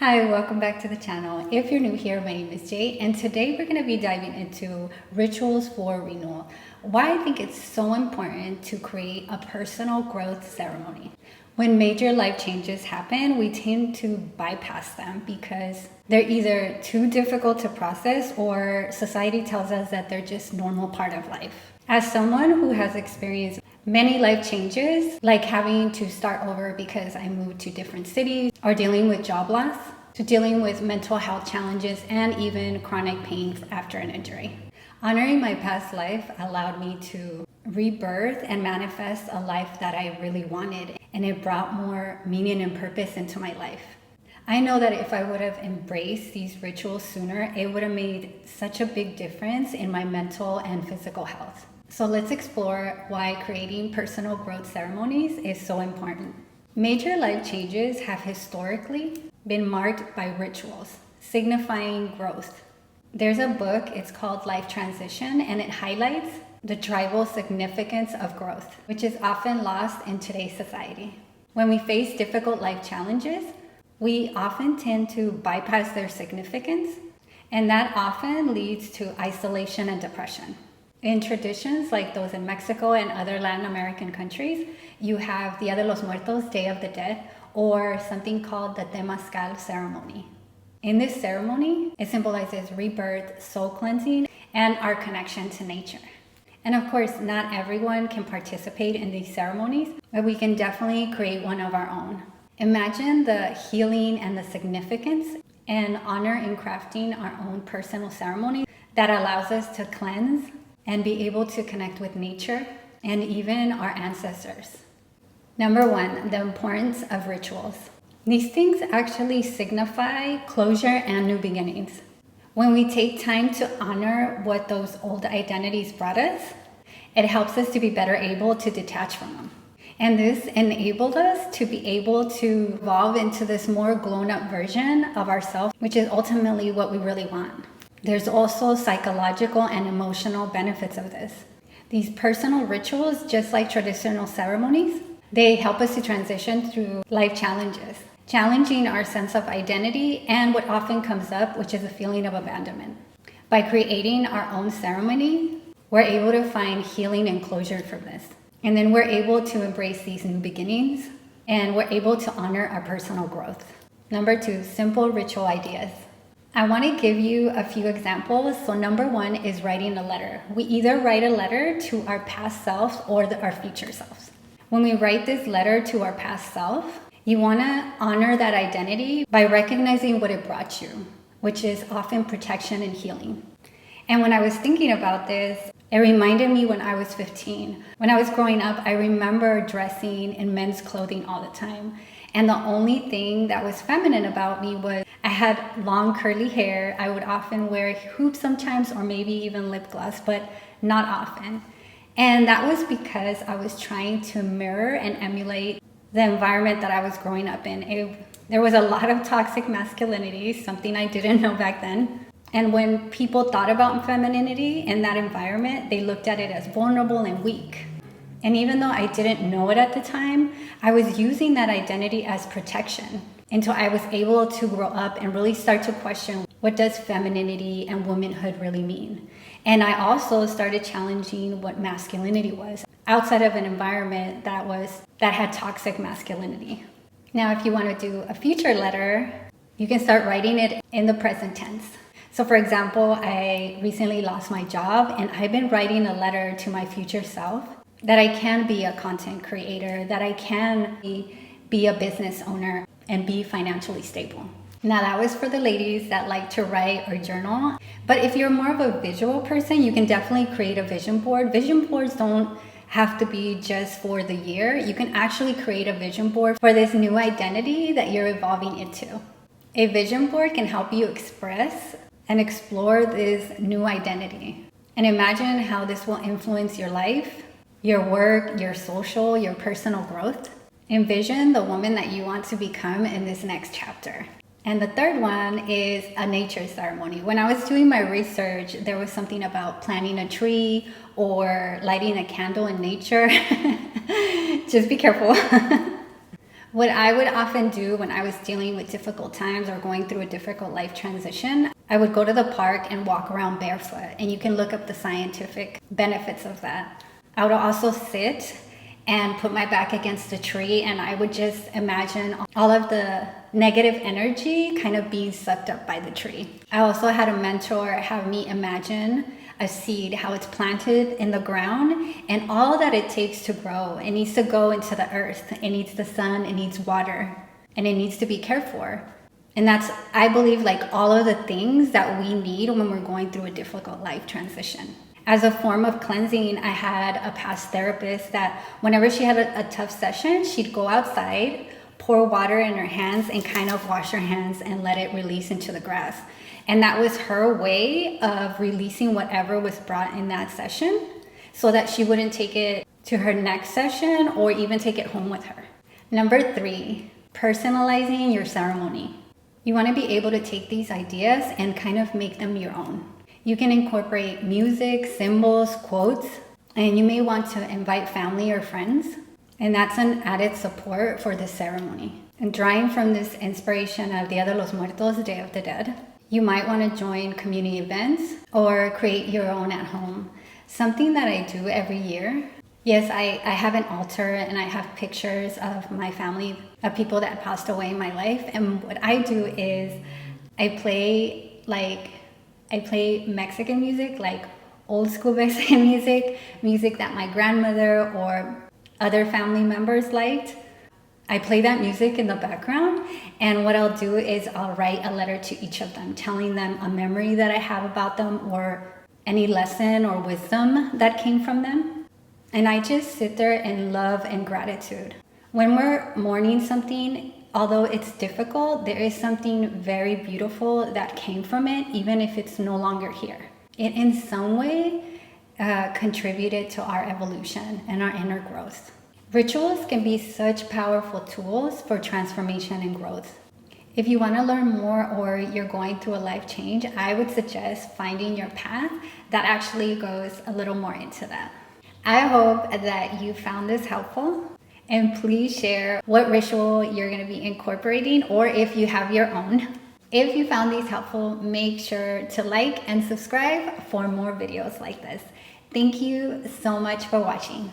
Hi, welcome back to the channel. If you're new here, my name is Jay, and today we're going to be diving into rituals for renewal. Why I think it's so important to create a personal growth ceremony. When major life changes happen, we tend to bypass them because they're either too difficult to process or society tells us that they're just normal part of life. As someone who has experienced many life changes, like having to start over because I moved to different cities, or dealing with job loss, to dealing with mental health challenges and even chronic pain after an injury. Honoring my past life allowed me to rebirth and manifest a life that I really wanted, and it brought more meaning and purpose into my life. I know that if I would have embraced these rituals sooner, it would have made such a big difference in my mental and physical health. So let's explore why creating personal growth ceremonies is so important. Major life changes have historically been marked by rituals, signifying growth. There's a book, it's called Life Transition, and it highlights the tribal significance of growth, which is often lost in today's society. When we face difficult life challenges, we often tend to bypass their significance, and that often leads to isolation and depression. In traditions like those in Mexico and other Latin American countries, you have Dia de los Muertos, Day of the Dead, or something called the Temazcal ceremony. In this ceremony, it symbolizes rebirth, soul cleansing, and our connection to nature. And of course, not everyone can participate in these ceremonies, but we can definitely create one of our own. Imagine the healing and the significance and honor in crafting our own personal ceremony that allows us to cleanse and be able to connect with nature and even our ancestors. Number one, the importance of rituals. These things actually signify closure and new beginnings. When we take time to honor what those old identities brought us, it helps us to be better able to detach from them. And this enabled us to be able to evolve into this more grown-up version of ourselves, which is ultimately what we really want. There's also psychological and emotional benefits of this. These personal rituals, just like traditional ceremonies, they help us to transition through life challenges, challenging our sense of identity and what often comes up, which is a feeling of abandonment. By creating our own ceremony, we're able to find healing and closure from this. And then we're able to embrace these new beginnings, and we're able to honor our personal growth. Number two, simple ritual ideas. I want to give you a few examples. So number one is writing a letter. We either write a letter to our past selves or our future selves. When we write this letter to our past self, you want to honor that identity by recognizing what it brought you, which is often protection and healing. And when I was thinking about this, it reminded me when I was 15. When I was growing up, I remember dressing in men's clothing all the time. And the only thing that was feminine about me was I had long curly hair. I would often wear hoops sometimes, or maybe even lip gloss, but not often. And that was because I was trying to mirror and emulate the environment that I was growing up in. There was a lot of toxic masculinity, something I didn't know back then. And when people thought about femininity in that environment, they looked at it as vulnerable and weak. And even though I didn't know it at the time, I was using that identity as protection until I was able to grow up and really start to question, what does femininity and womanhood really mean? And I also started challenging what masculinity was outside of an environment that had toxic masculinity. Now, if you want to do a future letter, you can start writing it in the present tense. So for example, I recently lost my job, and I've been writing a letter to my future self that I can be a content creator, that I can be a business owner and be financially stable. Now that was for the ladies that like to write or journal. But if you're more of a visual person, you can definitely create a vision board. Vision boards don't have to be just for the year. You can actually create a vision board for this new identity that you're evolving into. A vision board can help you express and explore this new identity. And imagine how this will influence your life, your work, your social, your personal growth. Envision the woman that you want to become in this next chapter. And the third one is a nature ceremony. When I was doing my research, there was something about planting a tree or lighting a candle in nature. Just be careful. What I would often do when I was dealing with difficult times or going through a difficult life transition, I would go to the park and walk around barefoot, and you can look up the scientific benefits of that. I would also sit and put my back against a tree, and I would just imagine all of the negative energy kind of being sucked up by the tree. I also had a mentor have me imagine a seed, how it's planted in the ground, and all that it takes to grow. It needs to go into the earth. It needs the sun, it needs water, and it needs to be cared for. And that's, I believe, like all of the things that we need when we're going through a difficult life transition. As a form of cleansing, I had a past therapist that whenever she had a tough session, she'd go outside, pour water in her hands, and kind of wash her hands and let it release into the grass. And that was her way of releasing whatever was brought in that session so that she wouldn't take it to her next session or even take it home with her. Number 3, personalizing your ceremony. You want to be able to take these ideas and kind of make them your own. You can incorporate music, symbols, quotes, and you may want to invite family or friends. And that's an added support for the ceremony. And drawing from this inspiration of Dia de los Muertos, Day of the Dead, you might want to join community events or create your own at home. Something that I do every year. Yes, I have an altar and I have pictures of my family, of people that passed away in my life. And what I do is I play Mexican music, like old school Mexican music that my grandmother or other family members liked. I play that music in the background, and what I'll do is I'll write a letter to each of them, telling them a memory that I have about them or any lesson or wisdom that came from them. And I just sit there in love and gratitude. When we're mourning something, although it's difficult, there is something very beautiful that came from it, even if it's no longer here. It in some way contributed to our evolution and our inner growth. Rituals can be such powerful tools for transformation and growth. If you want to learn more or you're going through a life change, I would suggest finding your path that actually goes a little more into that. I hope that you found this helpful, and please share what ritual you're going to be incorporating or if you have your own. If you found these helpful, make sure to like and subscribe for more videos like this. Thank you so much for watching.